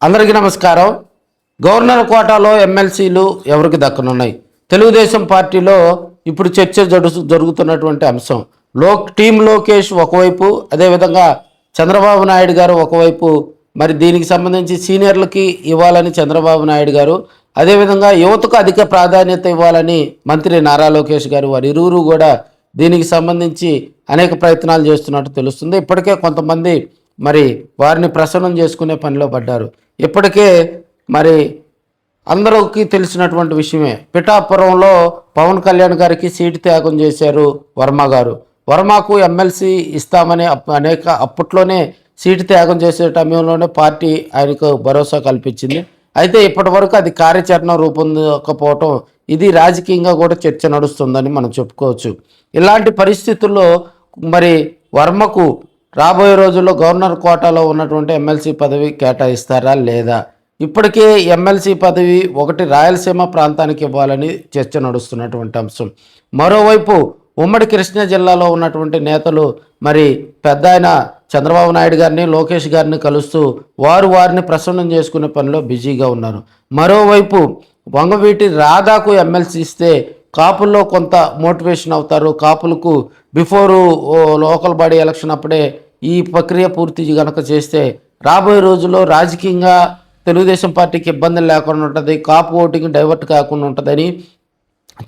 అందరికీ నమస్కారం. గవర్నర్ కోటాలో ఎమ్మెల్సీలు ఎవరికి దక్కనున్నాయి? తెలుగుదేశం పార్టీలో ఇప్పుడు చర్చ జరుగుతున్నటువంటి అంశం. టీం లోకేష్ ఒకవైపు, అదేవిధంగా చంద్రబాబు నాయుడు గారు ఒకవైపు. మరి దీనికి సంబంధించి సీనియర్లకి ఇవ్వాలని చంద్రబాబు నాయుడు గారు, అదేవిధంగా యువతకు అధిక ప్రాధాన్యత ఇవ్వాలని మంత్రి నారా లోకేష్ గారు, వారి ఇరువురు కూడా దీనికి సంబంధించి అనేక ప్రయత్నాలు చేస్తున్నట్టు తెలుస్తుంది. ఇప్పటికే కొంతమంది మరి వారిని ప్రసన్నం చేసుకునే పనిలో పడ్డారు. ఇప్పటికే మరి అందరికీ తెలిసినటువంటి విషయమే, పిఠాపురంలో పవన్ కళ్యాణ్ గారికి సీటు త్యాగం చేశారు వర్మ గారు. వర్మకు ఎమ్మెల్సీ ఇస్తామని అప్పట్లోనే సీటు త్యాగం చేసే సమయంలోనే పార్టీ ఆయనకు భరోసా కల్పించింది. అయితే ఇప్పటి వరకు అది కార్యాచరణ రూపొందకపోవటం, ఇది రాజకీయంగా కూడా చర్చ నడుస్తుందని మనం చెప్పుకోవచ్చు. ఇలాంటి పరిస్థితుల్లో మరి వర్మకు రాబోయే రోజుల్లో గవర్నర్ కోటాలో ఉన్నటువంటి ఎమ్మెల్సీ పదవి కేటాయిస్తారా లేదా? ఇప్పటికే ఎమ్మెల్సీ పదవి ఒకటి రాయలసీమ ప్రాంతానికి ఇవ్వాలని చర్చ నడుస్తున్నటువంటి అంశం. మరోవైపు ఉమ్మడి కృష్ణా జిల్లాలో ఉన్నటువంటి నేతలు మరి పెద్ద ఆయన చంద్రబాబు నాయుడు గారిని, లోకేష్ గారిని కలుస్తూ వారిని ప్రసన్నం చేసుకునే పనిలో బిజీగా ఉన్నారు. మరోవైపు వంగవీటి రాధాకు ఎమ్మెల్సీ ఇస్తే కాపుల్లో కొంత మోటివేషన్ అవుతారు. కాపులకు బిఫోరు లోకల్ బాడీ ఎలక్షన్ అప్పుడే ఈ ప్రక్రియ పూర్తి కనుక చేస్తే రాబోయే రోజుల్లో రాజకీయంగా తెలుగుదేశం పార్టీకి ఇబ్బందులు లేకుండా ఉంటుంది, కాపు ఓటింగ్ డైవర్ట్ కాకుండా ఉంటుందని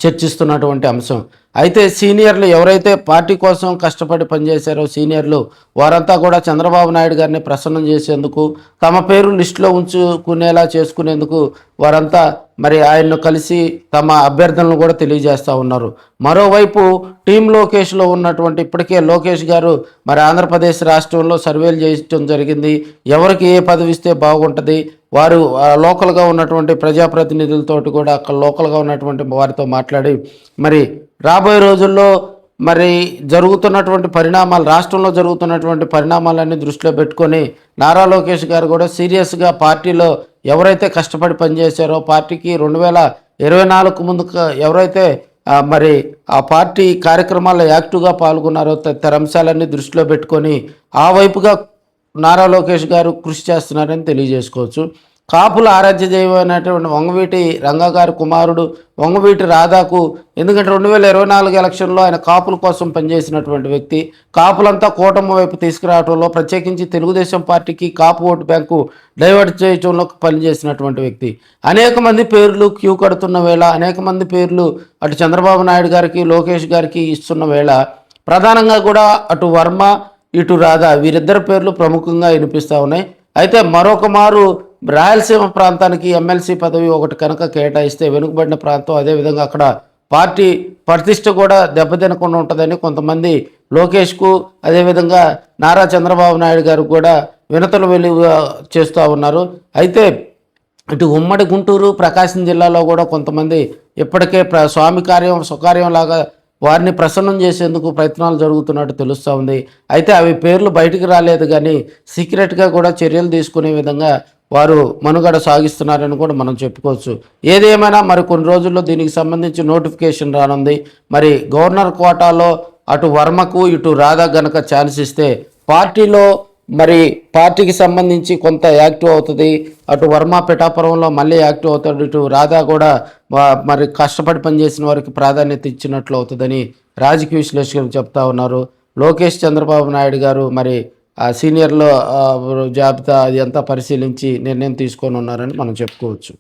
చర్చిస్తున్నటువంటి అంశం. అయితే సీనియర్లు ఎవరైతే పార్టీ కోసం కష్టపడి పనిచేశారో సీనియర్లు, వారంతా కూడా చంద్రబాబు నాయుడు గారిని ప్రసన్నం చేసేందుకు, తమ పేరు లిస్టులో ఉంచుకునేలా చేసుకునేందుకు వారంతా మరి ఆయన్ను కలిసి తమ అభ్యర్థనలు కూడా తెలియజేస్తూ ఉన్నారు. మరోవైపు టీం లోకేష్లో ఉన్నటువంటి, ఇప్పటికే లోకేష్ గారు మరి ఆంధ్రప్రదేశ్ రాష్ట్రంలో సర్వేలు చేయడం జరిగింది. ఎవరికి ఏ పదవి ఇస్తే బాగుంటుంది, వారు లోకల్గా ఉన్నటువంటి ప్రజాప్రతినిధులతోటి కూడా అక్కడ లోకల్గా ఉన్నటువంటి వారితో మాట్లాడి మరి రాబోయే రోజుల్లో మరి జరుగుతున్నటువంటి పరిణామాలు, రాష్ట్రంలో జరుగుతున్నటువంటి పరిణామాలన్నీ దృష్టిలో పెట్టుకొని నారా లోకేష్ గారు కూడా సీరియస్గా పార్టీలో ఎవరైతే కష్టపడి పనిచేశారో, పార్టీకి 2024 ముందు ఎవరైతే మరి ఆ పార్టీ కార్యక్రమాల్లో యాక్టివ్గా పాల్గొన్నారో తదితర అంశాలన్నీ దృష్టిలో పెట్టుకొని ఆ వైపుగా నారా లోకేష్ గారు కృషి చేస్తున్నారని తెలియజేసుకోవచ్చు. కాపుల ఆరాధ్య దైవమైనటువంటి వంగవీటి రంగా గారి కుమారుడు వంగవీటి రాధాకు, ఎందుకంటే 2024 ఎలక్షన్లో ఆయన కాపుల కోసం పనిచేసినటువంటి వ్యక్తి, కాపులంతా కూటమి వైపు తీసుకురావడంలో, ప్రత్యేకించి తెలుగుదేశం పార్టీకి కాపు ఓటు బ్యాంకు డైవర్ట్ చేయడంలో పనిచేసినటువంటి వ్యక్తి. అనేక మంది పేర్లు క్యూ కడుతున్న వేళ, అనేక మంది పేర్లు అటు చంద్రబాబు నాయుడు గారికి, లోకేష్ గారికి ఇస్తున్న వేళ, ప్రధానంగా కూడా అటు వర్మ ఇటు రాధా వీరిద్దరి పేర్లు ప్రముఖంగా వినిపిస్తూ ఉన్నాయి. అయితే మరొక మారు రాయలసీమ ప్రాంతానికి ఎమ్మెల్సీ పదవి ఒకటి కనుక కేటాయిస్తే వెనుకబడిన ప్రాంతం, అదేవిధంగా అక్కడ పార్టీ ప్రతిష్ట కూడా దెబ్బతినకుండా ఉంటుందని కొంతమంది లోకేష్కు, అదేవిధంగా నారా చంద్రబాబు నాయుడు గారు కూడా వినతులు వెలుగు చేస్తూ ఉన్నారు. అయితే ఇటు ఉమ్మడి గుంటూరు, ప్రకాశం జిల్లాలో కూడా కొంతమంది ఇప్పటికే స్వామి కార్యం స్వకార్యం లాగా వారిని ప్రసన్నం చేసేందుకు ప్రయత్నాలు జరుగుతున్నట్టు తెలుస్తూ ఉంది. అయితే అవి పేర్లు బయటికి రాలేదు, కానీ సీక్రెట్గా కూడా చర్యలు తీసుకునే విధంగా వారు మనుగడ సాగిస్తున్నారని కూడా మనం చెప్పుకోవచ్చు. ఏదేమైనా మరి కొన్ని రోజుల్లో దీనికి సంబంధించి నోటిఫికేషన్ రానుంది. మరి గవర్నర్ కోటాలో అటు వర్మకు ఇటు రాధా గనక ఛాన్స్ ఇస్తే పార్టీలో మరి పార్టీకి సంబంధించి కొంత యాక్టివ్ అవుతుంది. అటు వర్మ పిఠాపురంలో మళ్ళీ యాక్టివ్ అవుతాడు, ఇటు రాధా కూడా మరి కష్టపడి పనిచేసిన వారికి ప్రాధాన్యత ఇచ్చినట్లు అవుతుందని రాజకీయ విశ్లేషకులు చెప్తా ఉన్నారు. లోకేష్ చంద్రబాబు నాయుడు గారు మరి ఆ సీనియర్లో జాబితా అది అంతా పరిశీలించి నిర్ణయం తీసుకొని ఉన్నారని మనం చెప్పుకోవచ్చు.